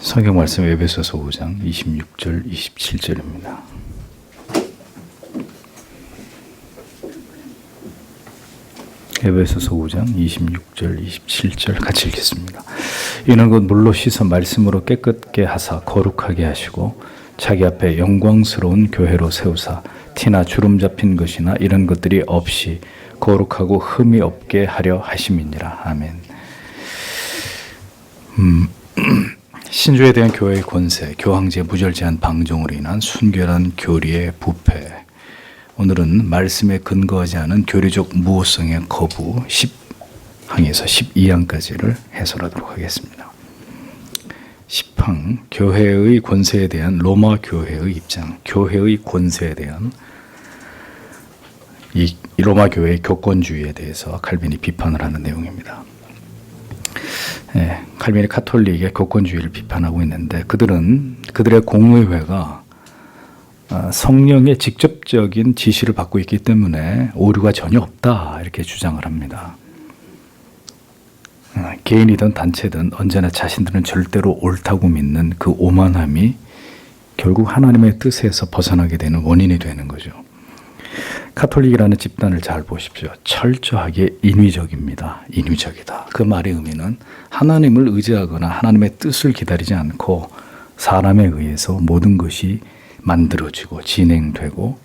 성경 말씀 에베소서 5장 26절 27절입니다. 에베소서 5장 26절 27절 같이 읽겠습니다. 이는 곧 물로 씻어 말씀으로 깨끗게 하사 거룩하게 하시고 자기 앞에 영광스러운 교회로 세우사 티나 주름 잡힌 것이나 이런 것들이 없이 거룩하고 흠이 없게 하려 하심이니라. 아멘. 신주에 대한 교회의 권세, 교황제의 무절제한 방종으로 인한 순결한 교리의 부패. 오늘은 말씀에 근거하지 않은 교리적 무호성의 거부 10항에서 12항까지를 해설하도록 하겠습니다. 10항, 교회의 권세에 대한 로마 교회의 입장, 교회의 권세에 대한 이 로마 교회의 교권주의에 대해서 칼빈이 비판을 하는 내용입니다. 칼빈이 카톨릭의 교권주의를 비판하고 있는데 그들의 공의회가 성령의 직접적인 지시를 받고 있기 때문에 오류가 전혀 없다 이렇게 주장을 합니다. 개인이든 단체든 언제나 자신들은 절대로 옳다고 믿는 그 오만함이 결국 하나님의 뜻에서 벗어나게 되는 원인이 되는 거죠. 카톨릭이라는 집단을 잘 보십시오. 철저하게 인위적입니다. 인위적이다. 그 말의 의미는 하나님을 의지하거나 하나님의 뜻을 기다리지 않고 사람에 의해서 모든 것이 만들어지고 진행되고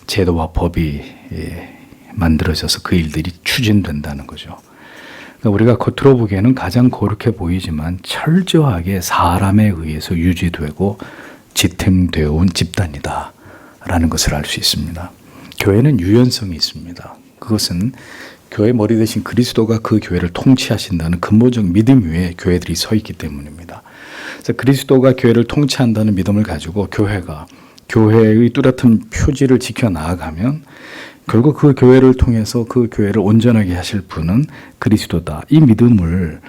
제도와 법이 만들어져서 그 일들이 추진된다는 거죠. 그러니까 우리가 겉으로 보기에는 가장 거룩해 보이지만 철저하게 사람에 의해서 유지되고 지탱되어 온 집단이다 라는 것을 알 수 있습니다. 교회는 유연성이 있습니다. 그것은 교회 머리 대신 그리스도가 그 교회를 통치하신다는 근본적 믿음 위에 교회들이 서 있기 때문입니다. 그래서 그리스도가 교회를 통치한다는 믿음을 가지고 교회가 교회의 뚜렷한 표지를 지켜 나아가면 결국 그 교회를 통해서 그 교회를 온전하게 하실 분은 그리스도다. 이 믿음을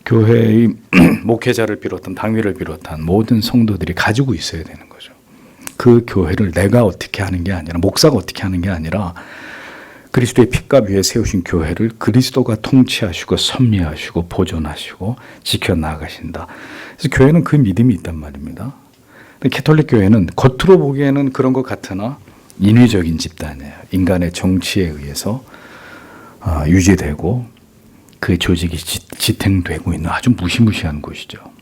교회의 목회자를 비롯한 당회를 비롯한 모든 성도들이 가지고 있어야 되는 거죠. 그 교회를 내가 어떻게 하는 게 아니라 목사가 어떻게 하는 게 아니라 그리스도의 핏값 위에 세우신 교회를 그리스도가 통치하시고 섭리하시고 보존하시고 지켜나가신다. 그래서 교회는 그 믿음이 있단 말입니다. 캐톨릭 교회는 겉으로 보기에는 그런 것 같으나 인위적인 집단이에요. 인간의 정치에 의해서 유지되고 그 조직이 지탱되고 있는 아주 무시무시한 곳이죠.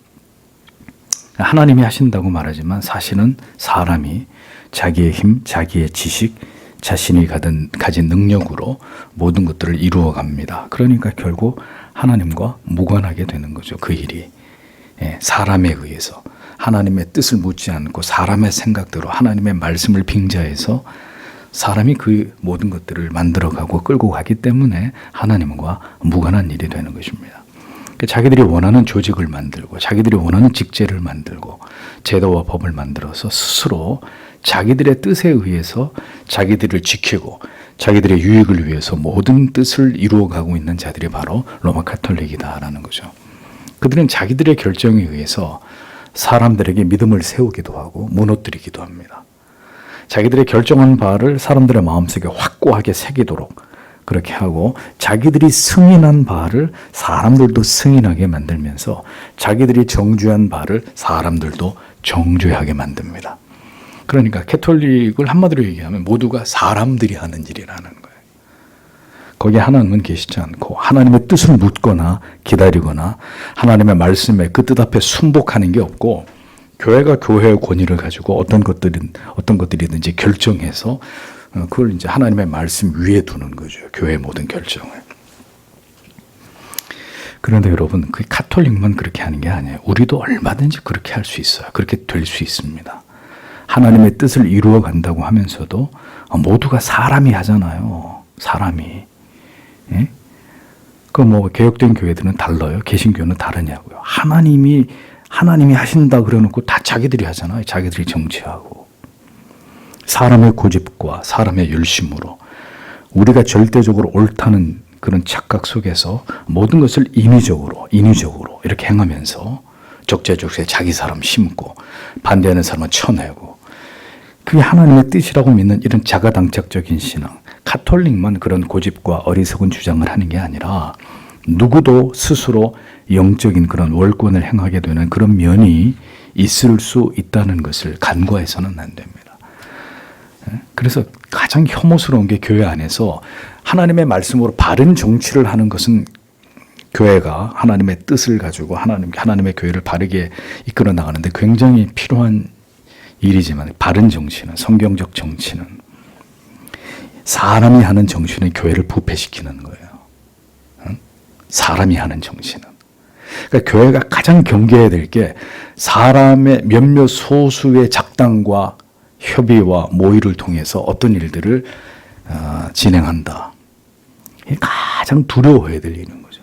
하나님이 하신다고 말하지만 사실은 사람이 자기의 힘, 자기의 지식, 자신이 가진 능력으로 모든 것들을 이루어 갑니다. 그러니까 결국 하나님과 무관하게 되는 거죠. 그 일이. 사람에 의해서 하나님의 뜻을 묻지 않고 사람의 생각대로 하나님의 말씀을 빙자해서 사람이 그 모든 것들을 만들어가고 끌고 가기 때문에 하나님과 무관한 일이 되는 것입니다. 자기들이 원하는 조직을 만들고 자기들이 원하는 직제를 만들고 제도와 법을 만들어서 스스로 자기들의 뜻에 의해서 자기들을 지키고 자기들의 유익을 위해서 모든 뜻을 이루어가고 있는 자들이 바로 로마 카톨릭이다라는 거죠. 그들은 자기들의 결정에 의해서 사람들에게 믿음을 세우기도 하고 무너뜨리기도 합니다. 자기들의 결정한 바를 사람들의 마음속에 확고하게 새기도록 그렇게 하고 자기들이 승인한 바를 사람들도 승인하게 만들면서 자기들이 정죄한 바를 사람들도 정죄하게 만듭니다. 그러니까 캐톨릭을 한마디로 얘기하면 모두가 사람들이 하는 일이라는 거예요. 거기에 하나님은 계시지 않고 하나님의 뜻을 묻거나 기다리거나 하나님의 말씀에 그 뜻 앞에 순복하는 게 없고 교회가 교회의 권위를 가지고 어떤 것들이든지 결정해서 그걸 이제 하나님의 말씀 위에 두는 거죠. 교회의 모든 결정을. 그런데 여러분, 그 카톨릭만 그렇게 하는 게 아니에요. 우리도 얼마든지 그렇게 할 수 있어요. 그렇게 될 수 있습니다. 하나님의 뜻을 이루어 간다고 하면서도 모두가 사람이 하잖아요. 사람이. 예? 개혁된 교회들은 달라요. 개신교는 다르냐고요. 하나님이 하신다 그래놓고 다 자기들이 하잖아요. 자기들이 정치하고. 사람의 고집과 사람의 열심으로 우리가 절대적으로 옳다는 그런 착각 속에서 모든 것을 인위적으로 이렇게 행하면서 적재적소에 자기 사람 심고 반대하는 사람은 쳐내고 그게 하나님의 뜻이라고 믿는 이런 자가당착적인 신앙. 카톨릭만 그런 고집과 어리석은 주장을 하는 게 아니라 누구도 스스로 영적인 그런 월권을 행하게 되는 그런 면이 있을 수 있다는 것을 간과해서는 안 됩니다. 그래서 가장 혐오스러운 게 교회 안에서 하나님의 말씀으로 바른 정치를 하는 것은 교회가 하나님의 뜻을 가지고 하나님의 교회를 바르게 이끌어 나가는데 굉장히 필요한 일이지만, 바른 정치는, 성경적 정치는, 사람이 하는 정치는 교회를 부패시키는 거예요. 사람이 하는 정치는. 그러니까 교회가 가장 경계해야 될 게 사람의 몇몇 소수의 작당과 협의와 모의를 통해서 어떤 일들을 진행한다. 이게 가장 두려워해야 될 일인 거죠.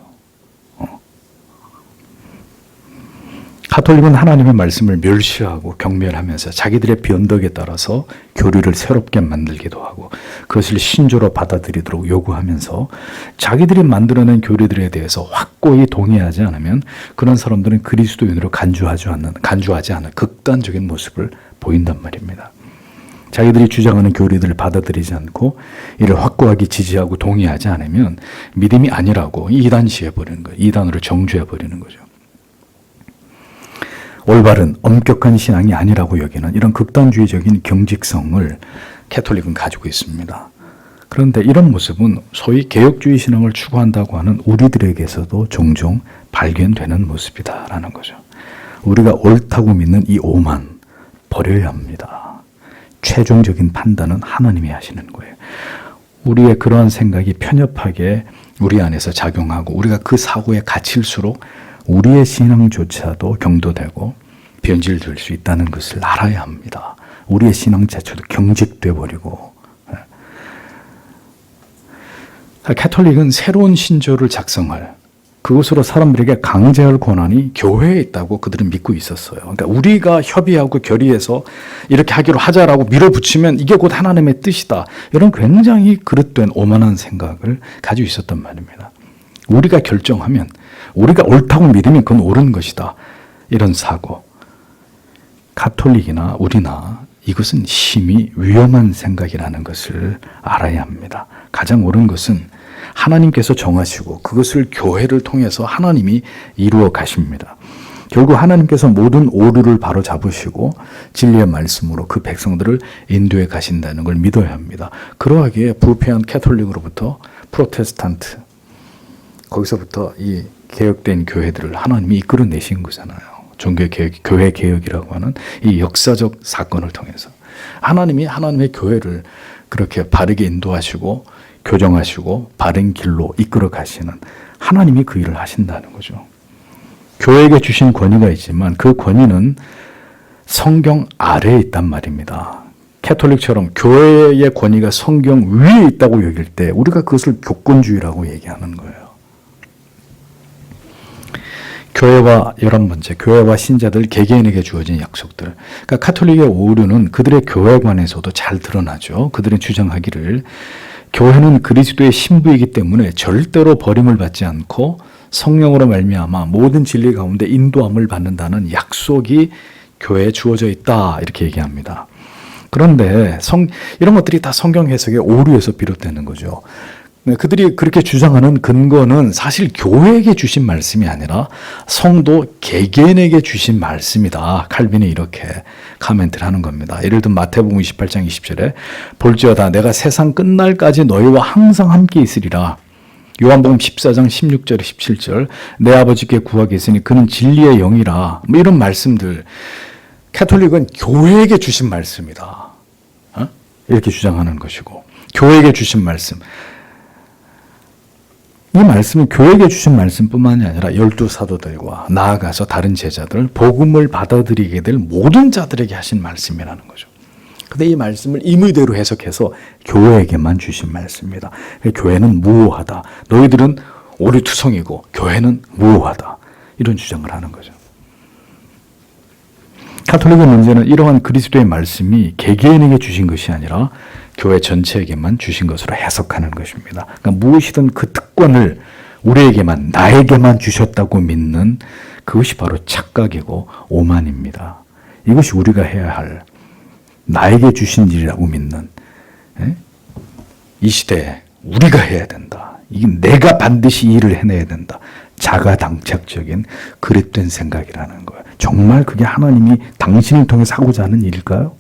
가톨릭은 하나님의 말씀을 멸시하고 경멸하면서 자기들의 변덕에 따라서 교리를 새롭게 만들기도 하고 그것을 신조로 받아들이도록 요구하면서 자기들이 만들어낸 교리들에 대해서 확고히 동의하지 않으면 그런 사람들은 그리스도인으로 간주하지 않는 극단적인 모습을 보인단 말입니다. 자기들이 주장하는 교리들을 받아들이지 않고 이를 확고하게 지지하고 동의하지 않으면 믿음이 아니라고 이단시해버리는 거예요. 이단으로 정죄해버리는 거죠. 올바른 엄격한 신앙이 아니라고 여기는 이런 극단주의적인 경직성을 캐톨릭은 가지고 있습니다. 그런데 이런 모습은 소위 개혁주의 신앙을 추구한다고 하는 우리들에게서도 종종 발견되는 모습이다라는 거죠. 우리가 옳다고 믿는 이 오만 버려야 합니다. 최종적인 판단은 하나님이 하시는 거예요. 우리의 그러한 생각이 편협하게 우리 안에서 작용하고 우리가 그 사고에 갇힐수록 우리의 신앙조차도 경도되고 변질될 수 있다는 것을 알아야 합니다. 우리의 신앙 자체도 경직돼 버리고. 캐톨릭은 새로운 신조를 작성할, 그것으로 사람들에게 강제할 권한이 교회에 있다고 그들은 믿고 있었어요. 그러니까 우리가 협의하고 결의해서 이렇게 하기로 하자라고 밀어붙이면 이게 곧 하나님의 뜻이다. 이런 굉장히 그릇된 오만한 생각을 가지고 있었단 말입니다. 우리가 결정하면, 우리가 옳다고 믿으면 그건 옳은 것이다. 이런 사고. 가톨릭이나 우리나 이것은 심히 위험한 생각이라는 것을 알아야 합니다. 가장 옳은 것은 하나님께서 정하시고 그것을 교회를 통해서 하나님이 이루어 가십니다. 결국 하나님께서 모든 오류를 바로 잡으시고 진리의 말씀으로 그 백성들을 인도해 가신다는 걸 믿어야 합니다. 그러하기에 부패한 캐톨릭으로부터 프로테스탄트, 거기서부터 이 개혁된 교회들을 하나님이 이끌어내신 거잖아요. 종교개혁, 교회개혁이라고 하는 이 역사적 사건을 통해서 하나님이 하나님의 교회를 그렇게 바르게 인도하시고 교정하시고 바른 길로 이끌어 가시는 하나님이 그 일을 하신다는 거죠. 교회에게 주신 권위가 있지만 그 권위는 성경 아래에 있단 말입니다. 캐톨릭처럼 교회의 권위가 성경 위에 있다고 여길 때 우리가 그것을 교권주의라고 얘기하는 거예요. 교회와 11번째, 교회와 신자들 개개인에게 주어진 약속들. 그러니까 카톨릭의 오류는 그들의 교회관에서도 잘 드러나죠. 그들은 주장하기를 교회는 그리스도의 신부이기 때문에 절대로 버림을 받지 않고 성령으로 말미암아 모든 진리 가운데 인도함을 받는다는 약속이 교회에 주어져 있다. 이렇게 얘기합니다. 그런데 이런 것들이 다 성경 해석의 오류에서 비롯되는 거죠. 그들이 그렇게 주장하는 근거는 사실 교회에게 주신 말씀이 아니라 성도 개개인에게 주신 말씀이다. 칼빈이 이렇게 코멘트를 하는 겁니다. 예를 들면 마태복음 28장 20절에 볼지어다 내가 세상 끝날까지 너희와 항상 함께 있으리라. 요한복음 14장 16절 17절 내 아버지께 구하겠으니 그는 진리의 영이라. 뭐 이런 말씀들. 캐톨릭은 교회에게 주신 말씀이다. 이렇게 주장하는 것이고 교회에게 주신 말씀. 이 말씀은 교회에게 주신 말씀뿐만이 아니라 12사도들과 나아가서 다른 제자들, 복음을 받아들이게 될 모든 자들에게 하신 말씀이라는 거죠. 근데 이 말씀을 임의대로 해석해서 교회에게만 주신 말씀입니다. 교회는 무오하다. 너희들은 오류투성이고 교회는 무오하다. 이런 주장을 하는 거죠. 가톨릭의 문제는 이러한 그리스도의 말씀이 개개인에게 주신 것이 아니라 교회 전체에게만 주신 것으로 해석하는 것입니다. 그러니까 무엇이든 그 특권을 우리에게만, 나에게만 주셨다고 믿는 그것이 바로 착각이고 오만입니다. 이것이 우리가 해야 할, 나에게 주신 일이라고 믿는, 이 시대에 우리가 해야 된다. 이게 내가 반드시 이 일을 해내야 된다. 자가당착적인 그릇된 생각이라는 거예요. 정말 그게 하나님이 당신을 통해서 하고자 하는 일일까요?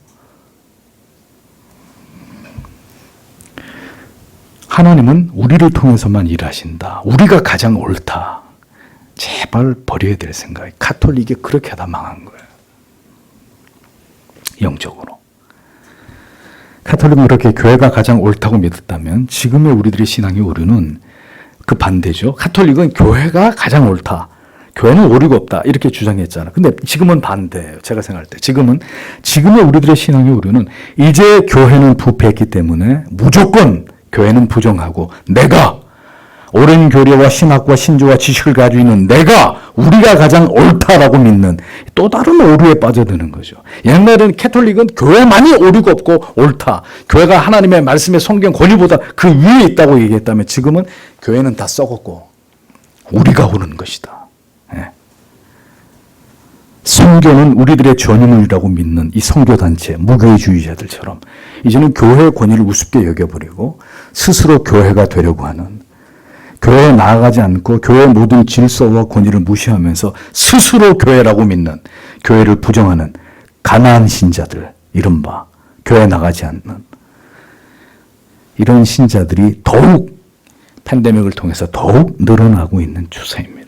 하나님은 우리를 통해서만 일하신다. 우리가 가장 옳다. 제발 버려야 될 생각이. 가톨릭이 그렇게 하다 망한 거예요. 영적으로. 가톨릭은 그렇게 교회가 가장 옳다고 믿었다면 지금의 우리들의 신앙의 오류는 그 반대죠. 가톨릭은 교회가 가장 옳다. 교회는 오류가 없다. 이렇게 주장했잖아. 근데 지금은 반대예요. 제가 생각할 때. 지금의 우리들의 신앙의 오류는 이제 교회는 부패했기 때문에 무조건 교회는 부정하고 내가 옳은 교리와 신학과 신조와 지식을 가지고 있는 우리가 가장 옳다라고 믿는 또 다른 오류에 빠져드는 거죠. 옛날에는 캐톨릭은 교회만이 오류가 없고 옳다. 교회가 하나님의 말씀의 성경 권위보다 그 위에 있다고 얘기했다면 지금은 교회는 다 썩었고 우리가 옳은 것이다. 예. 성교는 우리들의 전유물이라고 믿는 이 성교단체, 무교회주의자들처럼 이제는 교회의 권위를 우습게 여겨버리고 스스로 교회가 되려고 하는, 교회에 나아가지 않고 교회의 모든 질서와 권위를 무시하면서 스스로 교회라고 믿는, 교회를 부정하는 가난한 신자들, 이른바 교회에 나가지 않는 이런 신자들이 더욱 팬데믹을 통해서 더욱 늘어나고 있는 추세입니다.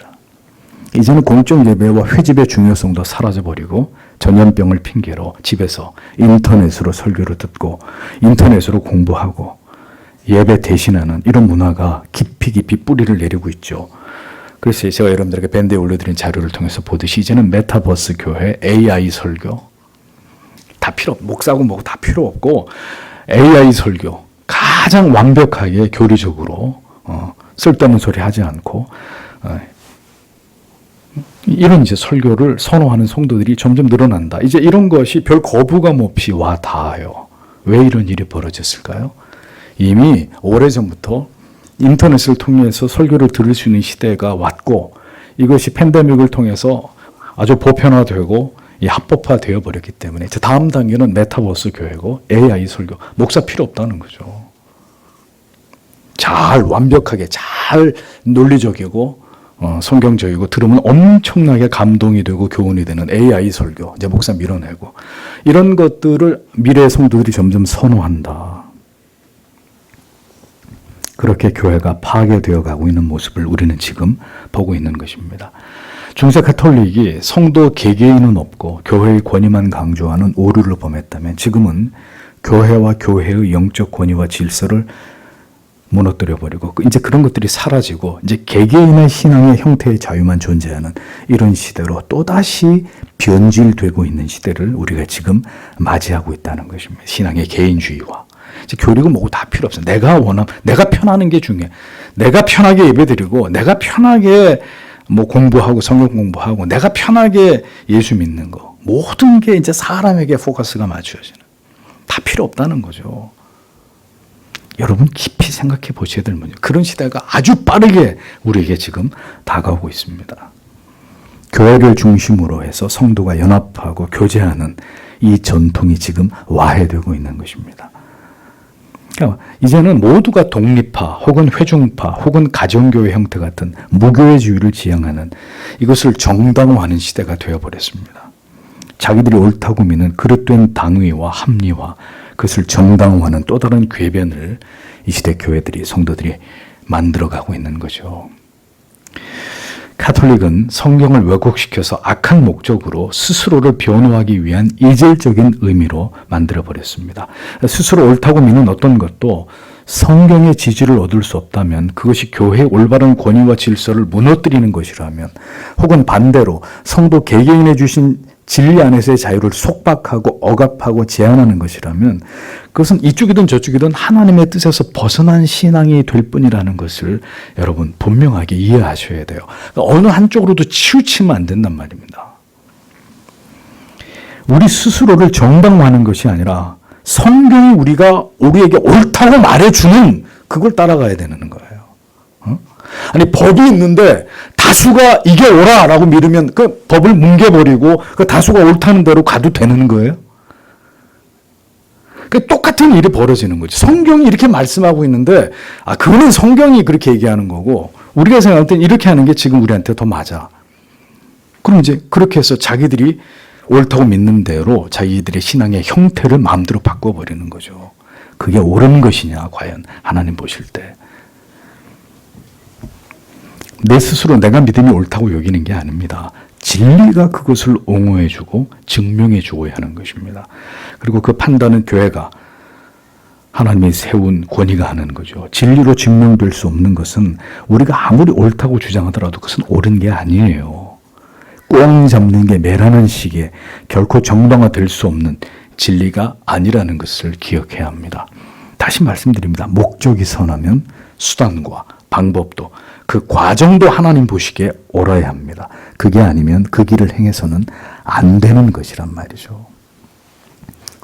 이제는 공적 예배와 회집의 중요성도 사라져버리고 전염병을 핑계로 집에서 인터넷으로 설교를 듣고 인터넷으로 공부하고 예배 대신하는 이런 문화가 깊이 뿌리를 내리고 있죠. 그래서 제가 여러분들에게 밴드에 올려드린 자료를 통해서 보듯이 이제는 메타버스 교회, AI 설교 다 필요 없고 목사고 뭐고 다 필요 없고 AI 설교 가장 완벽하게 교리적으로 쓸데없는 소리 하지 않고 이런 이제 설교를 선호하는 성도들이 점점 늘어난다. 이제 이런 것이 별 거부감 없이 와 닿아요. 왜 이런 일이 벌어졌을까요? 이미 오래전부터 인터넷을 통해서 설교를 들을 수 있는 시대가 왔고 이것이 팬데믹을 통해서 아주 보편화되고 합법화되어 버렸기 때문에 다음 단계는 메타버스 교회고 AI 설교, 목사 필요 없다는 거죠. 잘 완벽하게 잘 논리적이고 성경적이고 들으면 엄청나게 감동이 되고 교훈이 되는 AI 설교, 이제 목사 밀어내고 이런 것들을 미래의 성도들이 점점 선호한다. 그렇게 교회가 파괴되어 가고 있는 모습을 우리는 지금 보고 있는 것입니다. 중세 가톨릭이 성도 개개인은 없고 교회의 권위만 강조하는 오류를 범했다면 지금은 교회와 교회의 영적 권위와 질서를 무너뜨려 버리고 이제 그런 것들이 사라지고 이제 개개인의 신앙의 형태의 자유만 존재하는 이런 시대로 또다시 변질되고 있는 시대를 우리가 지금 맞이하고 있다는 것입니다. 신앙의 개인주의와 이제 교리고 뭐고 다 필요 없어. 내가 편하는 게 중요해. 내가 편하게 예배드리고 내가 편하게 뭐 공부하고 성경 공부하고 내가 편하게 예수 믿는 거 모든 게 이제 사람에게 포커스가 맞춰지는 다 필요 없다는 거죠. 여러분 깊이 생각해 보셔야 될 문제. 그런 시대가 아주 빠르게 우리에게 지금 다가오고 있습니다. 교회를 중심으로 해서 성도가 연합하고 교제하는 이 전통이 지금 와해되고 있는 것입니다. 그러니까 이제는 모두가 독립파 혹은 회중파 혹은 가정교회 형태 같은 무교회주의를 지향하는 이것을 정당화하는 시대가 되어버렸습니다. 자기들이 옳다고 믿는 그릇된 당위와 합리화, 그것을 정당화하는 또 다른 궤변을 이 시대 교회들이, 성도들이 만들어가고 있는 거죠. 가톨릭은 성경을 왜곡시켜서 악한 목적으로 스스로를 변호하기 위한 이질적인 의미로 만들어버렸습니다. 스스로 옳다고 믿는 어떤 것도 성경의 지지를 얻을 수 없다면 그것이 교회의 올바른 권위와 질서를 무너뜨리는 것이라면 혹은 반대로 성도 개개인에 주신 진리 안에서의 자유를 속박하고 억압하고 제한하는 것이라면 그것은 이쪽이든 저쪽이든 하나님의 뜻에서 벗어난 신앙이 될 뿐이라는 것을 여러분 분명하게 이해하셔야 돼요. 그러니까 어느 한쪽으로도 치우치면 안 된단 말입니다. 우리 스스로를 정당화하는 것이 아니라 성경이 우리에게 옳다고 말해주는 그걸 따라가야 되는 거예요. 아니 법이 있는데 다수가 이게 옳아라고 믿으면 그 법을 뭉개버리고 그 다수가 옳다는 대로 가도 되는 거예요? 똑같은 일이 벌어지는 거죠. 성경이 이렇게 말씀하고 있는데, 그거는 성경이 그렇게 얘기하는 거고, 우리가 생각할 땐 이렇게 하는 게 지금 우리한테 더 맞아. 그럼 이제 그렇게 해서 자기들이 옳다고 믿는 대로 자기들의 신앙의 형태를 마음대로 바꿔버리는 거죠. 그게 옳은 것이냐, 과연 하나님 보실 때. 내 스스로 내가 믿음이 옳다고 여기는 게 아닙니다. 진리가 그것을 옹호해주고 증명해주고 하는 것입니다. 그리고 그 판단은 교회가, 하나님이 세운 권위가 하는 거죠. 진리로 증명될 수 없는 것은 우리가 아무리 옳다고 주장하더라도 그것은 옳은 게 아니에요. 꽁 잡는 게 매라는 시기에 결코 정당화될 수 없는 진리가 아니라는 것을 기억해야 합니다. 다시 말씀드립니다. 목적이 선하면 수단과 방법도, 그 과정도 하나님 보시기에 옳아야 합니다. 그게 아니면 그 길을 행해서는 안 되는 것이란 말이죠.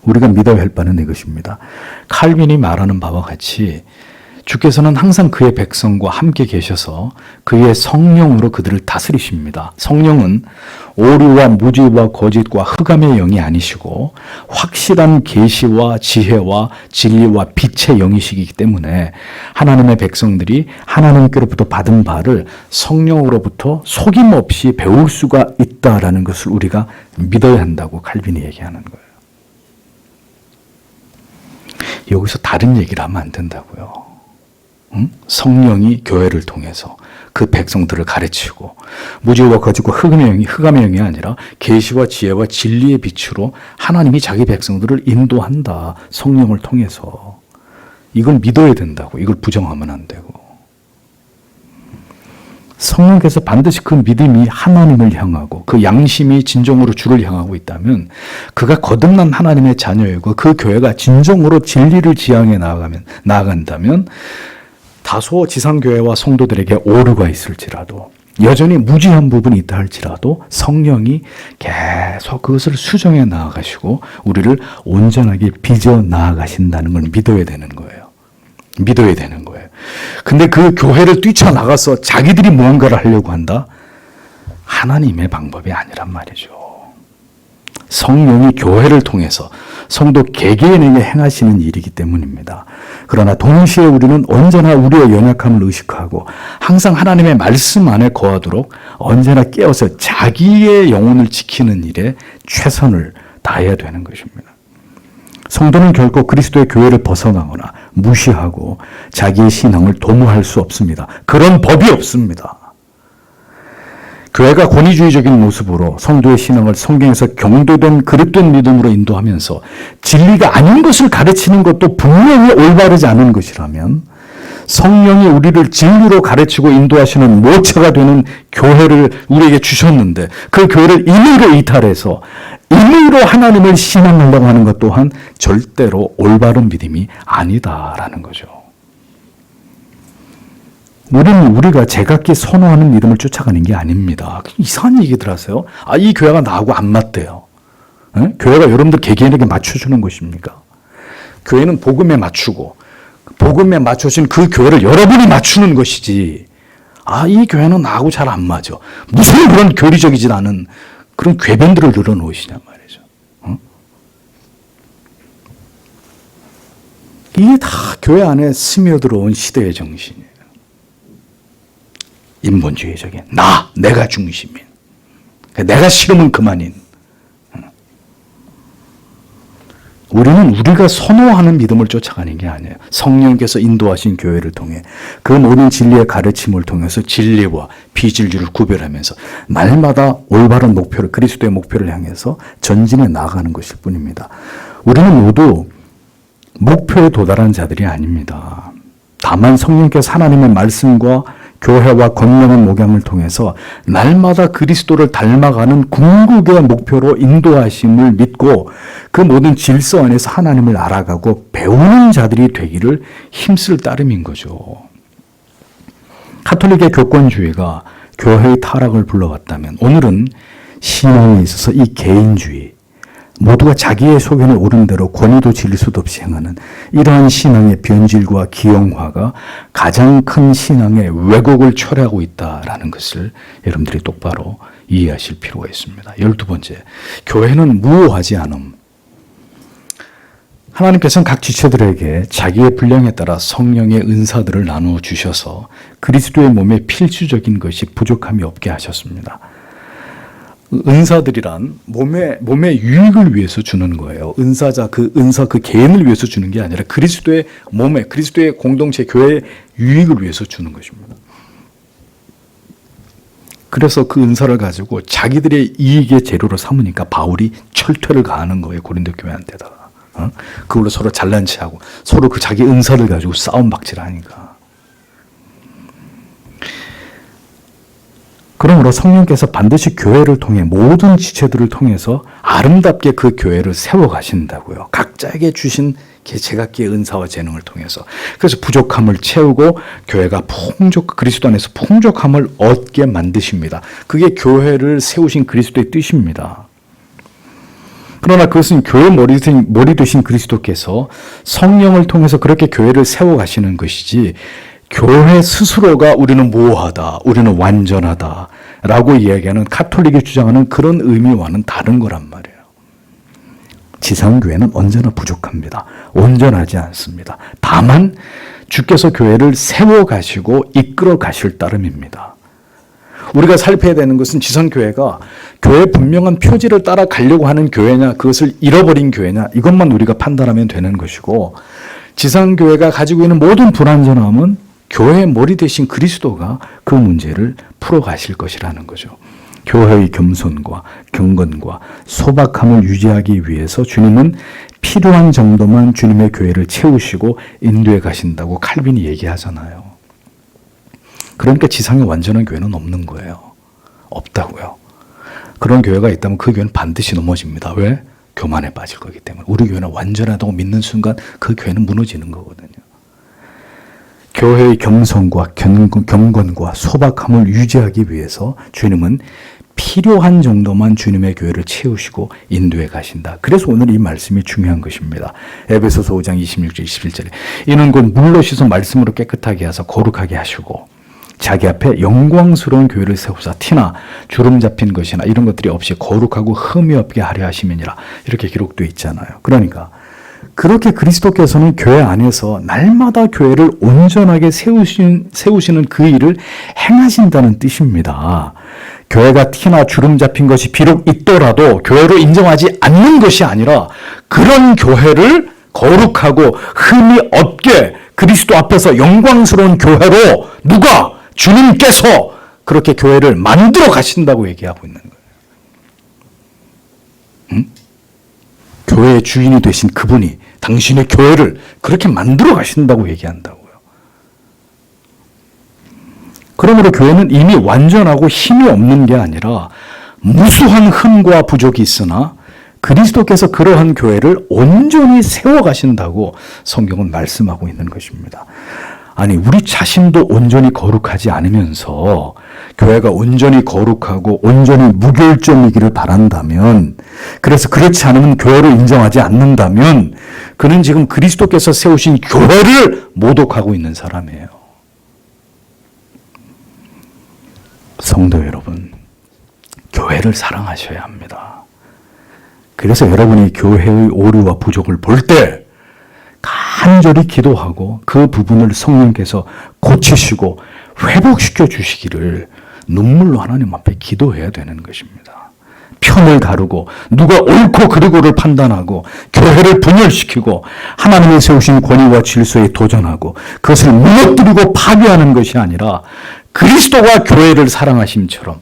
우리가 믿어야 할 바는 이것입니다. 칼빈이 말하는 바와 같이 주께서는 항상 그의 백성과 함께 계셔서 그의 성령으로 그들을 다스리십니다. 성령은 오류와 무지와 거짓과 흑암의 영이 아니시고 확실한 계시와 지혜와 진리와 빛의 영이시기 때문에 하나님의 백성들이 하나님께로부터 받은 바를 성령으로부터 속임없이 배울 수가 있다라는 것을 우리가 믿어야 한다고 칼빈이 얘기하는 거예요. 여기서 다른 얘기를 하면 안 된다고요. 성령이 교회를 통해서 그 백성들을 가르치고 무지와 거짓과 흑암의 영이 아니라 계시와 지혜와 진리의 빛으로 하나님이 자기 백성들을 인도한다. 성령을 통해서. 이걸 믿어야 된다고. 이걸 부정하면 안 되고. 성령께서 반드시 그 믿음이 하나님을 향하고 그 양심이 진정으로 주를 향하고 있다면 그가 거듭난 하나님의 자녀이고 그 교회가 진정으로 진리를 지향해 나아간다면 다소 지상교회와 성도들에게 오류가 있을지라도 여전히 무지한 부분이 있다 할지라도 성령이 계속 그것을 수정해 나아가시고 우리를 온전하게 빚어 나아가신다는 걸 믿어야 되는 거예요. 믿어야 되는 거예요. 근데 그 교회를 뛰쳐나가서 자기들이 무언가를 하려고 한다? 하나님의 방법이 아니란 말이죠. 성령이 교회를 통해서 성도 개개인에게 행하시는 일이기 때문입니다. 그러나 동시에 우리는 언제나 우리의 연약함을 의식하고 항상 하나님의 말씀 안에 거하도록 언제나 깨어서 자기의 영혼을 지키는 일에 최선을 다해야 되는 것입니다. 성도는 결코 그리스도의 교회를 벗어나거나 무시하고 자기의 신앙을 도모할 수 없습니다. 그런 법이 없습니다. 교회가 권위주의적인 모습으로 성도의 신앙을 성경에서 경도된 그릇된 믿음으로 인도하면서 진리가 아닌 것을 가르치는 것도 분명히 올바르지 않은 것이라면 성령이 우리를 진리로 가르치고 인도하시는 모처가 되는 교회를 우리에게 주셨는데 그 교회를 임의로 이탈해서 임의로 하나님을 신앙하려고 하는 것 또한 절대로 올바른 믿음이 아니다라는 거죠. 우리는 우리가 제각기 선호하는 믿음을 쫓아가는 게 아닙니다. 이상한 얘기들 하세요. 이 교회가 나하고 안 맞대요. 에? 교회가 여러분들 개개인에게 맞춰주는 것입니까? 교회는 복음에 맞추고 복음에 맞춰진 그 교회를 여러분이 맞추는 것이지. 이 교회는 나하고 잘 안 맞아. 무슨 그런 교리적이진 않은 그런 궤변들을 늘어놓으시냔 말이죠. 이게 다 교회 안에 스며들어온 시대의 정신이에요. 인본주의적인 내가 중심인, 내가 싫으면 그만인. 우리는 우리가 선호하는 믿음을 쫓아가는 게 아니에요. 성령께서 인도하신 교회를 통해 그 모든 진리의 가르침을 통해서 진리와 비진리를 구별하면서 날마다 올바른 목표를, 그리스도의 목표를 향해서 전진해 나아가는 것일 뿐입니다. 우리는 모두 목표에 도달한 자들이 아닙니다. 다만 성령께서 하나님의 말씀과 교회와 건명한 목양을 통해서 날마다 그리스도를 닮아가는 궁극의 목표로 인도하심을 믿고 그 모든 질서 안에서 하나님을 알아가고 배우는 자들이 되기를 힘쓸 따름인 거죠. 카톨릭의 교권주의가 교회의 타락을 불러왔다면 오늘은 신앙에 있어서 이 개인주의, 모두가 자기의 소견에 오른 대로 권위도 질서도 없이 행하는 이러한 신앙의 변질과 기형화가 가장 큰 신앙의 왜곡을 초래하고 있다라는 것을 여러분들이 똑바로 이해하실 필요가 있습니다. 12번째, 교회는 무오하지 않음. 하나님께서는 각 지체들에게 자기의 분량에 따라 성령의 은사들을 나누어 주셔서 그리스도의 몸에 필수적인 것이 부족함이 없게 하셨습니다. 은사들이란 몸의 유익을 위해서 주는 거예요. 은사 그 개인을 위해서 주는 게 아니라 그리스도의 몸에, 그리스도의 공동체, 교회의 유익을 위해서 주는 것입니다. 그래서 그 은사를 가지고 자기들의 이익의 재료로 삼으니까 바울이 철퇴를 가하는 거예요. 고린도 교회한테다가. 그걸로 서로 잘난 체하고 서로 그 자기 은사를 가지고 싸움 박질하니까. 그러므로 성령께서 반드시 교회를 통해 모든 지체들을 통해서 아름답게 그 교회를 세워가신다고요. 각자에게 주신 제각기의 은사와 재능을 통해서. 그래서 부족함을 채우고 교회가 그리스도 안에서 풍족함을 얻게 만드십니다. 그게 교회를 세우신 그리스도의 뜻입니다. 그러나 그것은 교회 머리 되신 그리스도께서 성령을 통해서 그렇게 교회를 세워가시는 것이지, 교회 스스로가 우리는 모호하다, 우리는 완전하다 라고 이야기하는 카톨릭이 주장하는 그런 의미와는 다른 거란 말이에요. 지상교회는 언제나 부족합니다. 온전하지 않습니다. 다만 주께서 교회를 세워가시고 이끌어 가실 따름입니다. 우리가 살펴야 되는 것은 지상교회가 교회의 분명한 표지를 따라가려고 하는 교회냐, 그것을 잃어버린 교회냐, 이것만 우리가 판단하면 되는 것이고, 지상교회가 가지고 있는 모든 불완전함은 교회의 머리 대신 그리스도가 그 문제를 풀어가실 것이라는 거죠. 교회의 겸손과 경건과 소박함을 유지하기 위해서 주님은 필요한 정도만 주님의 교회를 채우시고 인도해 가신다고 칼빈이 얘기하잖아요. 그러니까 지상에 완전한 교회는 없는 거예요. 없다고요. 그런 교회가 있다면 그 교회는 반드시 넘어집니다. 왜? 교만에 빠질 거기 때문에. 우리 교회는 완전하다고 믿는 순간 그 교회는 무너지는 거거든요. 교회의 겸손과 경건과 소박함을 유지하기 위해서 주님은 필요한 정도만 주님의 교회를 채우시고 인도해 가신다. 그래서 오늘 이 말씀이 중요한 것입니다. 에베소서 5장 26절 27절에 이는 곧 물로 씻어 말씀으로 깨끗하게 하사 거룩하게 하시고 자기 앞에 영광스러운 교회를 세우사 티나 주름 잡힌 것이나 이런 것들이 없이 거룩하고 흠이 없게 하려 하심이니라. 이렇게 기록되어 있잖아요. 그러니까 그렇게 그리스도께서는 교회 안에서 날마다 교회를 온전하게 세우시는 그 일을 행하신다는 뜻입니다. 교회가 티나 주름 잡힌 것이 비록 있더라도 교회로 인정하지 않는 것이 아니라 그런 교회를 거룩하고 흠이 없게 그리스도 앞에서 영광스러운 교회로 누가? 주님께서 그렇게 교회를 만들어 가신다고 얘기하고 있는 거예요. 응? 교회의 주인이 되신 그분이 당신의 교회를 그렇게 만들어 가신다고 얘기한다고요. 그러므로 교회는 이미 완전하고 힘이 없는 게 아니라 무수한 흠과 부족이 있으나 그리스도께서 그러한 교회를 온전히 세워 가신다고 성경은 말씀하고 있는 것입니다. 아니, 우리 자신도 온전히 거룩하지 않으면서 교회가 온전히 거룩하고 온전히 무결점이기를 바란다면, 그래서 그렇지 않으면 교회로 인정하지 않는다면 그는 지금 그리스도께서 세우신 교회를 모독하고 있는 사람이에요. 성도 여러분, 교회를 사랑하셔야 합니다. 그래서 여러분이 교회의 오류와 부족을 볼 때 간절히 기도하고 그 부분을 성령께서 고치시고 회복시켜 주시기를 눈물로 하나님 앞에 기도해야 되는 것입니다. 편을 가르고 누가 옳고 그르고를 판단하고 교회를 분열시키고 하나님이 세우신 권위와 질서에 도전하고 그것을 무너뜨리고 파괴하는 것이 아니라 그리스도가 교회를 사랑하심처럼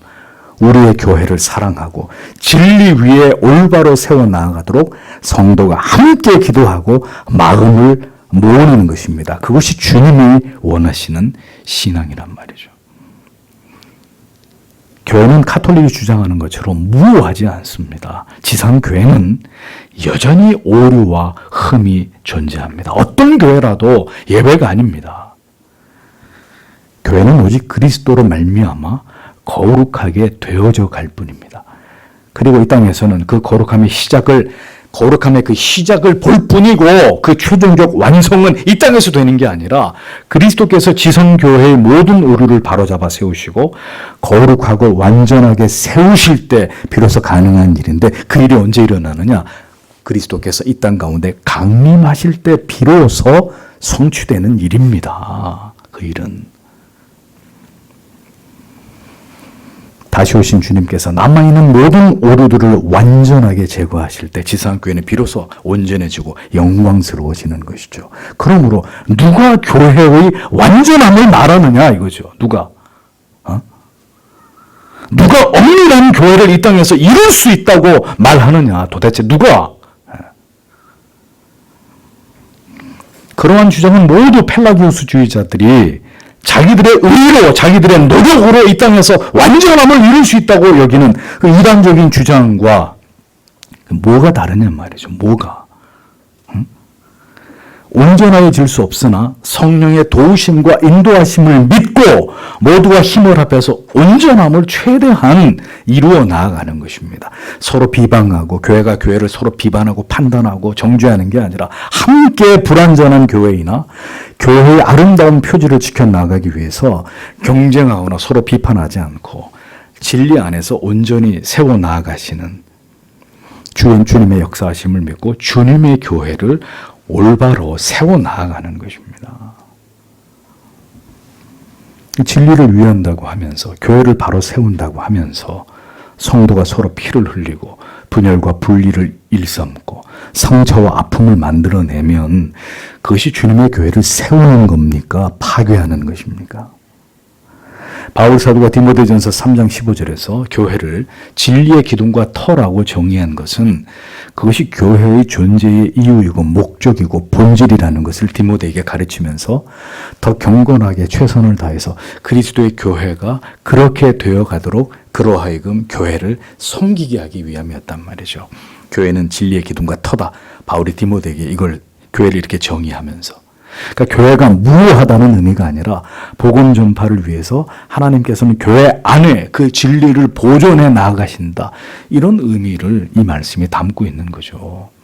우리의 교회를 사랑하고 진리 위에 올바로 세워나가도록 성도가 함께 기도하고 마음을 모으는 것입니다. 그것이 주님이 원하시는 신앙이란 말이죠. 교회는 카톨릭이 주장하는 것처럼 무효하지 않습니다. 지상교회는 여전히 오류와 흠이 존재합니다. 어떤 교회라도 예외가 아닙니다. 교회는 오직 그리스도로 말미암아 거룩하게 되어져 갈 뿐입니다. 그리고 이 땅에서는 그 거룩함의 시작을 볼 뿐이고 그 최종적 완성은 이 땅에서 되는 게 아니라 그리스도께서 지성교회의 모든 오류를 바로잡아 세우시고 거룩하고 완전하게 세우실 때 비로소 가능한 일인데 그 일이 언제 일어나느냐? 그리스도께서 이 땅 가운데 강림하실 때 비로소 성취되는 일입니다. 그 일은 다시 오신 주님께서 남아있는 모든 오류들을 완전하게 제거하실 때 지상교회는 비로소 온전해지고 영광스러워지는 것이죠. 그러므로 누가 교회의 완전함을 말하느냐 이거죠. 누가 엄밀한 교회를 이 땅에서 이룰 수 있다고 말하느냐 도대체 누가? 그러한 주장은 모두 펠라기우스주의자들이 자기들의 의로, 자기들의 노력으로 이 땅에서 완전함을 이룰 수 있다고 여기는 그 이단적인 주장과 뭐가 다르냐 말이죠. 뭐가? 온전해질 수 없으나 성령의 도우심과 인도하심을 믿고 모두가 힘을 합해서 온전함을 최대한 이루어 나아가는 것입니다. 서로 비방하고 교회가 교회를 서로 비판하고 판단하고 정죄하는 게 아니라 함께 불완전한 교회이나 교회의 아름다운 표지를 지켜나가기 위해서 경쟁하거나 서로 비판하지 않고 진리 안에서 온전히 세워나가시는 주님의 역사하심을 믿고 주님의 교회를 올바로 세워나가는 것입니다. 진리를 위한다고 하면서 교회를 바로 세운다고 하면서 성도가 서로 피를 흘리고 분열과 분리를 일삼고 상처와 아픔을 만들어내면 그것이 주님의 교회를 세우는 겁니까? 파괴하는 것입니까? 바울 사도가 디모데전서 3장 15절에서 교회를 진리의 기둥과 터라고 정의한 것은 그것이 교회의 존재의 이유이고 목적이고 본질이라는 것을 디모데에게 가르치면서 더 경건하게 최선을 다해서 그리스도의 교회가 그렇게 되어가도록 그러하여금 교회를 섬기게 하기 위함이었단 말이죠. 교회는 진리의 기둥과 터다. 바울이 디모데에게 이걸 교회를 이렇게 정의하면서 그러니까 교회가 무효하다는 의미가 아니라 복음 전파를 위해서 하나님께서는 교회 안에 그 진리를 보존해 나아가신다. 이런 의미를 이 말씀이 담고 있는 거죠.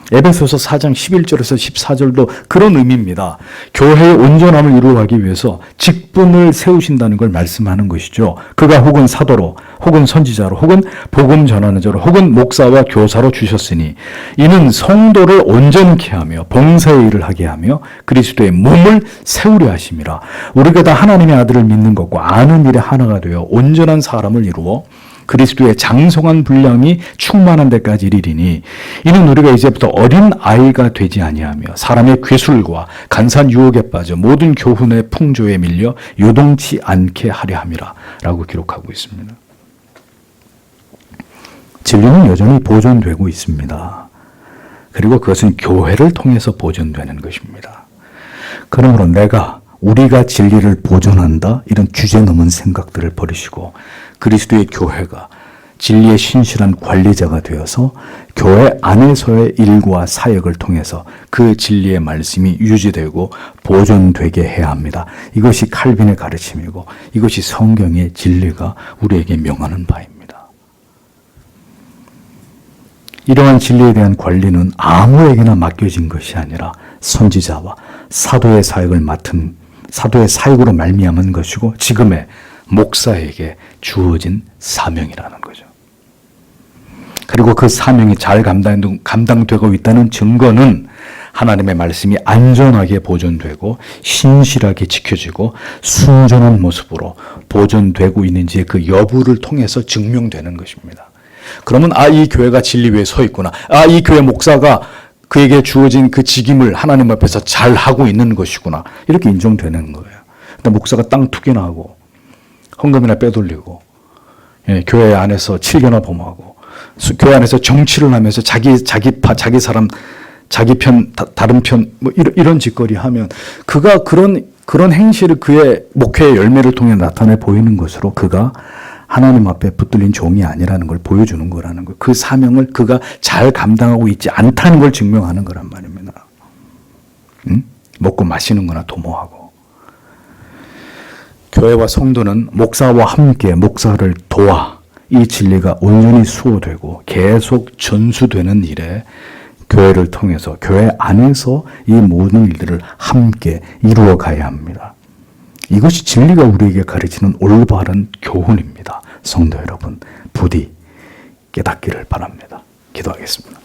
에베소서 4장 11절에서 14절도 그런 의미입니다. 교회의 온전함을 이루어가기 위해서 직분을 세우신다는 걸 말씀하는 것이죠. 그가 혹은 사도로 혹은 선지자로 혹은 복음 전하는 자로 혹은 목사와 교사로 주셨으니 이는 성도를 온전케 하며 봉사의 일을 하게 하며 그리스도의 몸을 세우려 하심이라. 우리가 다 하나님의 아들을 믿는 것과 아는 일에 하나가 되어 온전한 사람을 이루어 그리스도의 장성한 분량이 충만한 데까지 이르리니 이는 우리가 이제부터 어린 아이가 되지 아니하며 사람의 괴술과 간사한 유혹에 빠져 모든 교훈의 풍조에 밀려 요동치 않게 하려 함이라 라고 기록하고 있습니다. 진리는 여전히 보존되고 있습니다. 그리고 그것은 교회를 통해서 보존되는 것입니다. 그러므로 우리가 진리를 보존한다 이런 주제 넘은 생각들을 버리시고 그리스도의 교회가 진리의 신실한 관리자가 되어서 교회 안에서의 일과 사역을 통해서 그 진리의 말씀이 유지되고 보존되게 해야 합니다. 이것이 칼빈의 가르침이고 이것이 성경의 진리가 우리에게 명하는 바입니다. 이러한 진리에 대한 관리는 아무에게나 맡겨진 것이 아니라 선지자와 사도의 사역으로 말미암은 것이고 지금의 목사에게 주어진 사명이라는 거죠. 그리고 그 사명이 잘 감당되고 있다는 증거는 하나님의 말씀이 안전하게 보존되고 신실하게 지켜지고 순전한 모습으로 보존되고 있는지의 그 여부를 통해서 증명되는 것입니다. 그러면 이 교회가 진리 위에 서 있구나. 이 교회 목사가 그에게 주어진 그 직임을 하나님 앞에서 잘 하고 있는 것이구나. 이렇게 인정되는 거예요. 근데 목사가 땅 투기나 하고 헌금이나 빼돌리고 교회 안에서 칠개나 범하고 교회 안에서 정치를 하면서 자기 사람 자기 편 다른 편 뭐 이런 짓거리 하면 그가 그런 행실을 그의 목회의 열매를 통해 나타내 보이는 것으로 그가 하나님 앞에 붙들린 종이 아니라는 걸 보여주는 거라는 거예요. 그 사명을 그가 잘 감당하고 있지 않다는 걸 증명하는 거란 말입니다. 먹고 마시는 거나 도모하고. 교회와 성도는 목사와 함께 목사를 도와 이 진리가 온전히 수호되고 계속 전수되는 일에 교회를 통해서 교회 안에서 이 모든 일들을 함께 이루어 가야 합니다. 이것이 진리가 우리에게 가르치는 올바른 교훈입니다. 성도 여러분, 부디 깨닫기를 바랍니다. 기도하겠습니다.